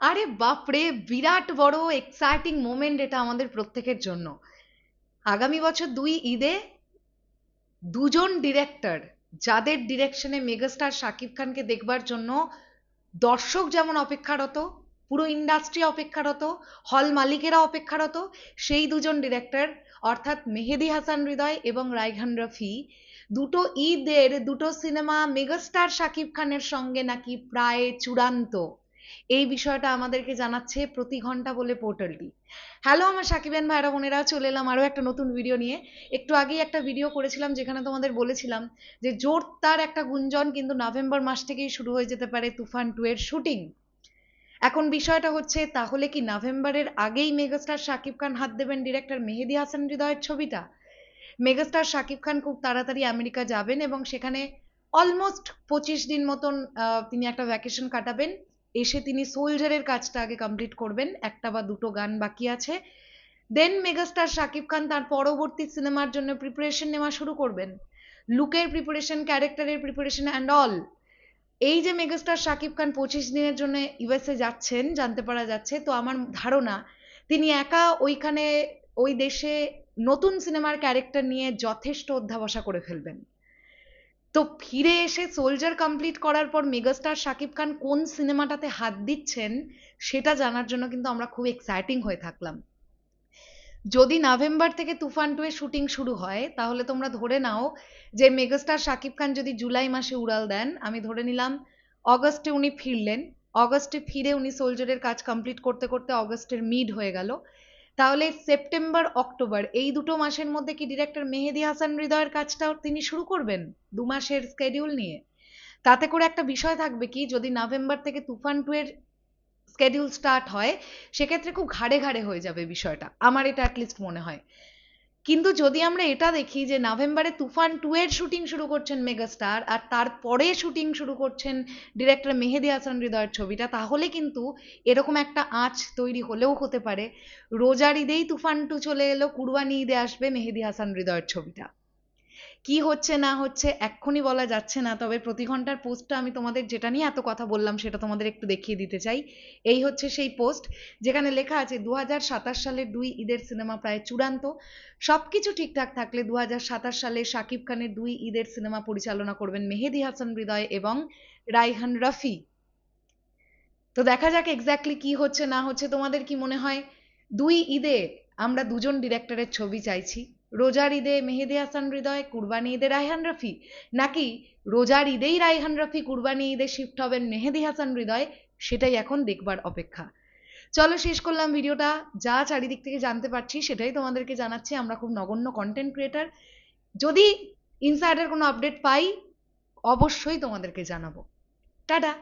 আরে বাপরে, বিরাট বড় এক্সাইটিং মোমেন্ট এটা আমাদের প্রত্যেকের জন্য। আগামী বছর 2 ঈদে দুজন ডিরেক্টর, যাদের ডিরেকশনে মেগাস্টার শাকিব খানকে দেখবার জন্য দর্শক যেমন অপেক্ষারত, পুরো ইন্ডাস্ট্রি অপেক্ষারত, হল মালিকেরা অপেক্ষারত, সেই দুজন ডিরেক্টর অর্থাৎ মেহেদী হাসান হৃদয় এবং রায়হান রফি দুটো ঈদের দুটো সিনেমা মেগাস্টার শাকিব খানের সঙ্গে নাকি প্রায় চূড়ান্ত, এই বিষয়টা আমাদেরকে জানাচ্ছে প্রতি ঘন্টা বলে পোর্টালটি। হ্যালো আমার সাকিবেন ভাইরা বোনেরা, চলে এলাম আরও একটা নতুন ভিডিও নিয়ে। একটু আগেই একটা ভিডিও করেছিলাম যেখানে তোমাদের বলেছিলাম যে জোরদার একটা গুঞ্জন কিন্তু নভেম্বর মাস থেকেই শুরু হয়ে যেতে পারে তুফান 2 এর শুটিং। এখন বিষয়টা হচ্ছে, তাহলে কি নভেম্বরের আগেই মেগাস্টার শাকিব খান হাত দেবেন ডিরেক্টর মেহেদী হাসান হৃদয়ের ছবিটা? মেগাস্টার শাকিব খান খুব তাড়াতাড়ি আমেরিকা যাবেন এবং সেখানে অলমোস্ট 25 দিন মতন তিনি একটা ভ্যাকেশন কাটাবেন। এসে তিনি সোলজারের কাজটা আগে কমপ্লিট করবেন, একটা বা দুটো গান বাকি আছে। দেন মেগাস্টার শাকিব খান তার পরবর্তী সিনেমার জন্য প্রিপারেশন নেওয়া শুরু করবেন, লুকের প্রিপারেশন, ক্যারেক্টারের প্রিপারেশন অ্যান্ড অল। এই যে মেগাস্টার শাকিব খান 25 দিনের জন্য ইউএসএ যাচ্ছেন জানতে পারা যাচ্ছে, তো আমার ধারণা তিনি একা ওইখানে ওই দেশে নতুন সিনেমার ক্যারেক্টার নিয়ে যথেষ্ট অধ্যাবসা করে ফেলবেন। তো ফিরে এসে সোলজার কমপ্লিট করার পর মেগাস্টার শাকিব খান কোন সিনেমাটাতে হাত দিচ্ছেন সেটা জানার জন্য কিন্তু আমরা খুব এক্সাইটিং হয়ে থাকলাম। যদি নভেম্বর থেকে তুফান 2 এর শুটিং শুরু হয়, তাহলে তোমরা ধরে নাও যে মেগাস্টার শাকিব খান যদি জুলাই মাসে উড়াল দেন, আমি ধরে নিলাম অগস্টে উনি ফিরলেন, অগস্টে ফিরে উনি সোলজারের কাজ কমপ্লিট করতে করতে অগস্টের মিড হয়ে গেল, তাহলে সেপ্টেম্বর অক্টোবর এই দুটো মাসের মধ্যে কি ডিরেক্টর মেহেদী হাসান হৃদয়ের কাজটাও তিনি শুরু করবেন 2 মাসের স্কেডিউল নিয়ে? তাতে করে একটা বিষয় থাকবে কি, যদি নভেম্বর থেকে তুফান 2 এর স্কেডিউল স্টার্ট হয়, সেক্ষেত্রে খুব ঘাড়ে ঘাড়ে হয়ে যাবে বিষয়টা, আমার এটা অ্যাটলিস্ট মনে হয়। কিন্তু যদি আমরা এটা দেখি যে নভেম্বরে তুফান 2 এর শুটিং শুরু করছেন মেগাস্টার, আর তারপরে শুটিং শুরু করছেন ডিরেক্টর মেহেদী হাসান হৃদয়ের ছবিটা, তাহলে কিন্তু এরকম একটা আঁচ তৈরি হলেও হতে পারে রোজার ঈদেই তুফান 2 চলে এলো, কুরবানি ঈদে আসবে মেহেদী হাসান হৃদয়ের ছবিটা। কি হচ্ছে না হচ্ছে এক্ষুনি বলা যাচ্ছে না, তবে প্রতি ঘন্টার পোস্টটা আমি তোমাদের যেটা নিয়ে এত কথা বললাম সেটা তোমাদের একটু দেখিয়ে দিতে চাই। এই হচ্ছে সেই পোস্ট যেখানে লেখা আছে 2027 সালের 2 ঈদের সিনেমা প্রায় চূড়ান্ত। সবকিছু ঠিকঠাক থাকলে 2027 সালে শাকিব খানের 2 ঈদের সিনেমা পরিচালনা করবেন মেহেদী হাসান হৃদয় এবং রায়হান রফি। তো দেখা যাক এক্স্যাক্টলি কি হচ্ছে না হচ্ছে। তোমাদের কি মনে হয় 2 ঈদে আমরা দুজন ডিরেক্টরের ছবি চাইছি? রোজার ঈদে মেহেদী হাসান হৃদয়, কুরবানি ঈদে রায়হান রফি, নাকি রোজার ঈদেই রায়হান রফি, কুরবানি ঈদে শিফট হবেন মেহেদী হাসান হৃদয়? সেটাই এখন দেখবার অপেক্ষা। চলো শেষ করলাম ভিডিওটা, যা চারিদিক থেকে জানতে পারছি সেটাই তোমাদেরকে জানাচ্ছি। আমরা খুব নগণ্য কন্টেন্ট ক্রিয়েটার, যদি ইনসাইডার কোনো আপডেট পাই অবশ্যই তোমাদেরকে জানাবো। টাটা।